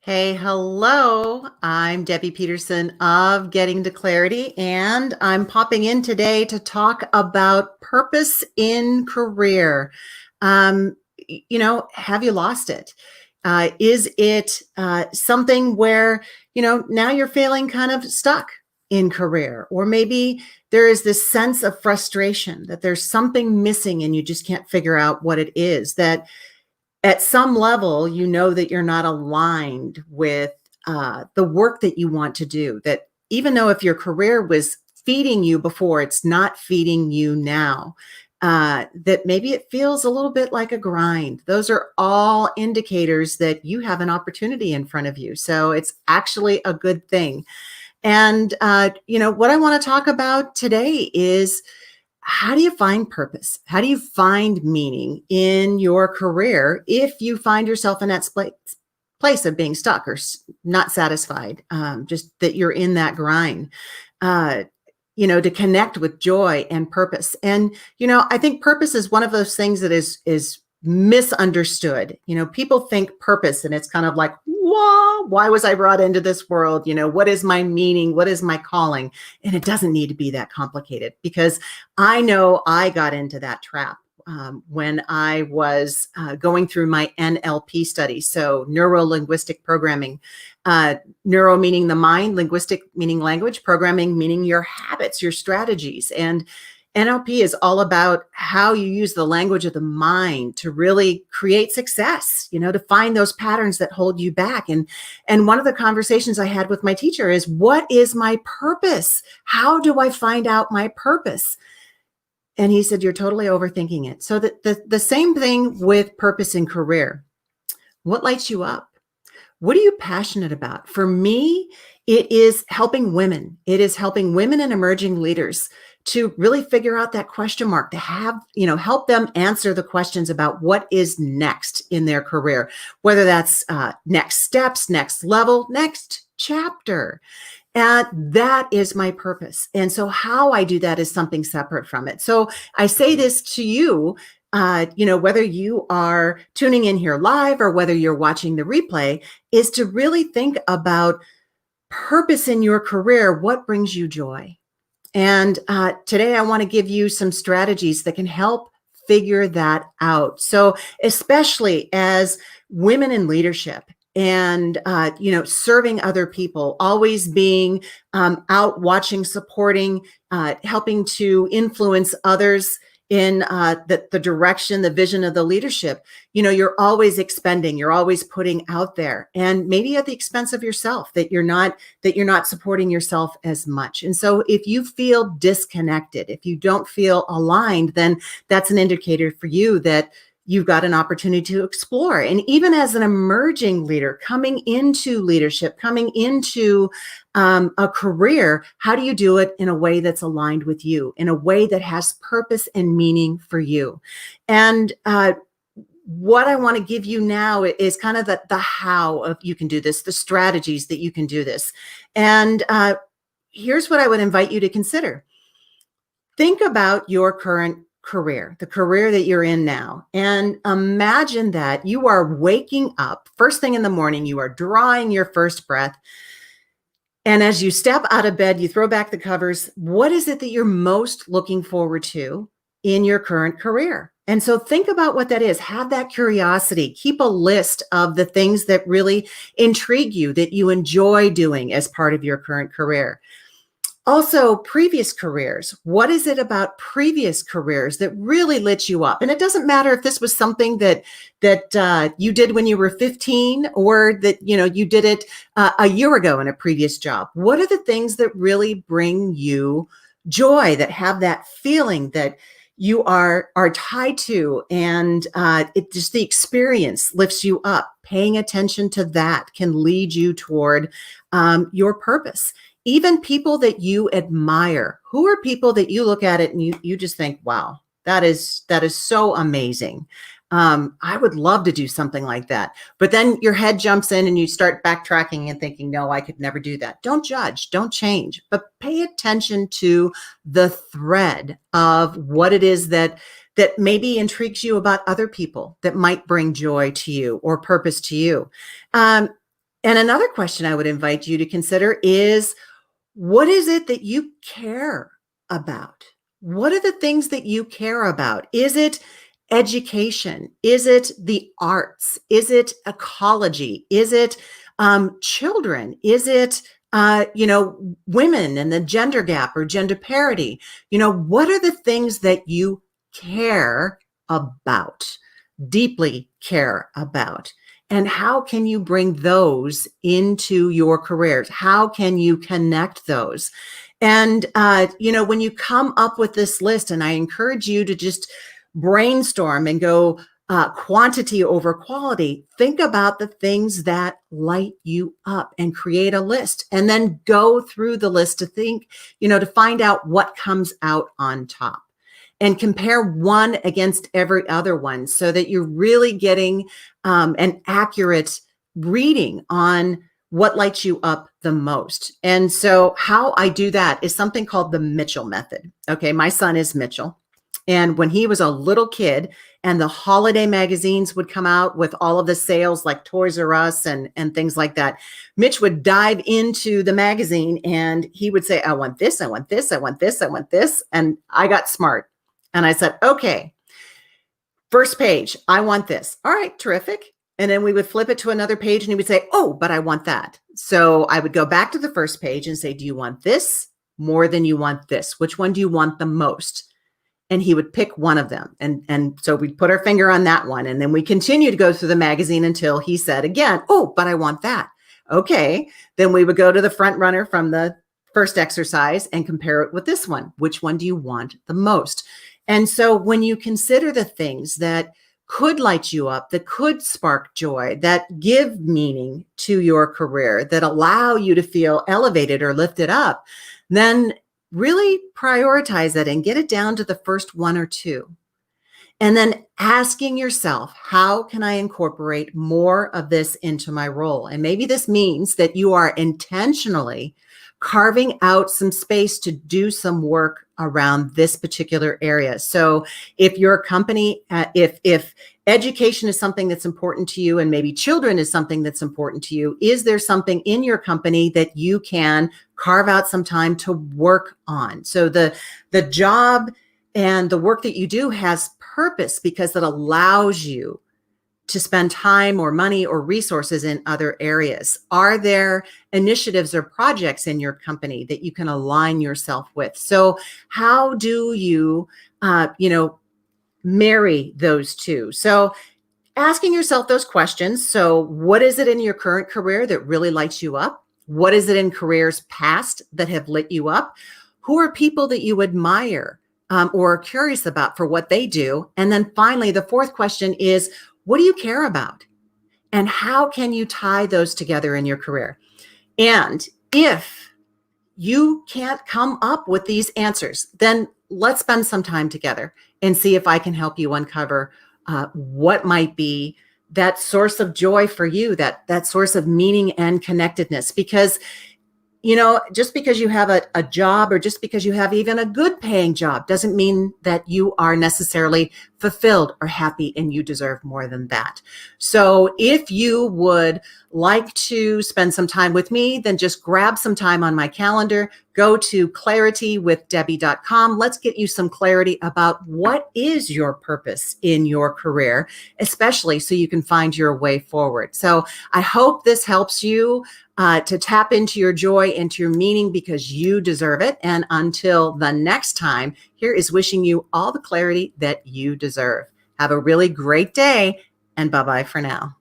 Hey, hello. I'm Debbie Peterson of Getting to Clarity, and I'm popping in today to talk about purpose in career. Have you lost it? Is it something where, now you're feeling kind of stuck in career? Or maybe there is this sense of frustration that there's something missing and you just can't figure out what it is, that at some level, you know that you're not aligned with the work that you want to do. That even though if your career was feeding you before, it's not feeding you now. That maybe it feels a little bit like a grind. Those are all indicators that you have an opportunity in front of you. So it's actually a good thing. And, what I want to talk about today is, how do you find purpose? How do you find meaning in your career if you find yourself in that place of being stuck or not satisfied? Just that you're in that grind. To connect with joy and purpose. And I think purpose is one of those things that is misunderstood. People think purpose, and it's kind of like, why was I brought into this world? What is my meaning? What is my calling? And it doesn't need to be that complicated, because I know I got into that trap when I was going through my NLP study. So neuro-linguistic programming, neuro meaning the mind, linguistic meaning language, programming meaning your habits, your strategies. And NLP is all about how you use the language of the mind to really create success, to find those patterns that hold you back. And one of the conversations I had with my teacher is, what is my purpose? How do I find out my purpose? And he said, you're totally overthinking it. So the same thing with purpose in career. What lights you up? What are you passionate about? For me, it is helping women. It is helping women and emerging leaders to really figure out that question mark, to have, help them answer the questions about what is next in their career, whether that's next steps, next level, next chapter. And that is my purpose. And so how I do that is something separate from it. So I say this to you, whether you are tuning in here live or whether you're watching the replay, is to really think about purpose in your career. What brings you joy? And today I want to give you some strategies that can help figure that out. So especially as women in leadership and, serving other people, always being out watching, supporting, helping to influence others in the direction, the vision of the leadership, you're always expending, you're always putting out there, and maybe at the expense of yourself, that you're not supporting yourself as much. And so if you feel disconnected, if you don't feel aligned, then that's an indicator for you that you've got an opportunity to explore. And even as an emerging leader coming into leadership, coming into a career, how do you do it in a way that's aligned with you, in a way that has purpose and meaning for you? And what I want to give you now is kind of the how of you can do this, the strategies that you can do this. And here's what I would invite you to consider. Think about your current career, the career that you're in now, and imagine that you are waking up first thing in the morning, you are drawing your first breath. And as you step out of bed, you throw back the covers. What is it that you're most looking forward to in your current career? And so think about what that is. Have that curiosity. Keep a list of the things that really intrigue you, that you enjoy doing as part of your current career. Also, previous careers. What is it about previous careers that really lit you up? And it doesn't matter if this was something that you did when you were 15 or that you did it a year ago in a previous job. What are the things that really bring you joy, that have that feeling that you are tied to, and it just, the experience lifts you up? Paying attention to that can lead you toward your purpose. Even people that you admire. Who are people that you look at it and you just think, wow, that is so amazing. I would love to do something like that. But then your head jumps in and you start backtracking and thinking, no, I could never do that. Don't judge, don't change, but pay attention to the thread of what it is that maybe intrigues you about other people, that might bring joy to you or purpose to you. And another question I would invite you to consider is, what is it that you care about? What are the things that you care about? Is it education? Is it the arts? Is it ecology? Is it children? Is it women and the gender gap or gender parity? What are the things that you care about, deeply care about? And how can you bring those into your careers? How can you connect those? And, when you come up with this list, and I encourage you to just brainstorm and go quantity over quality, think about the things that light you up and create a list, and then go through the list to think, to find out what comes out on top, and compare one against every other one so that you're really getting an accurate reading on what lights you up the most. And so how I do that is something called the Mitchell method. Okay, my son is Mitchell. And when he was a little kid and the holiday magazines would come out with all of the sales like Toys R Us and things like that, Mitch would dive into the magazine and he would say, I want this, I want this, I want this, I want this. And I got smart. And I said, okay, first page, I want this. All right, terrific. And then we would flip it to another page and he would say, oh, but I want that. So I would go back to the first page and say, do you want this more than you want this? Which one do you want the most? And he would pick one of them. And so we'd put our finger on that one. And then we continue to go through the magazine until he said again, oh, but I want that. Okay. Then we would go to the front runner from the first exercise and compare it with this one. Which one do you want the most? And so when you consider the things that could light you up, that could spark joy, that give meaning to your career, that allow you to feel elevated or lifted up, then really prioritize it and get it down to the first one or two. And then asking yourself, how can I incorporate more of this into my role? And maybe this means that you are intentionally carving out some space to do some work around this particular area. So if your company, if education is something that's important to you and maybe children is something that's important to you, is there something in your company that you can carve out some time to work on? So the job and the work that you do has purpose because it allows you to spend time or money or resources in other areas. Are there initiatives or projects in your company that you can align yourself with? So how do you, marry those two? So asking yourself those questions. So what is it in your current career that really lights you up? What is it in careers past that have lit you up? Who are people that you admire or are curious about for what they do? And then finally, the fourth question is, what do you care about? And how can you tie those together in your career? And if you can't come up with these answers, then let's spend some time together and see if I can help you uncover what might be that source of joy for you, that source of meaning and connectedness. Because just because you have a job or just because you have even a good paying job doesn't mean that you are necessarily fulfilled or happy, and you deserve more than that. So if you would like to spend some time with me, then just grab some time on my calendar, go to claritywithdebbie.com. Let's get you some clarity about what is your purpose in your career, especially so you can find your way forward. So I hope this helps you to tap into your joy, into your meaning, because you deserve it. And until the next time, here is wishing you all the clarity that you deserve. Have a really great day, and bye-bye for now.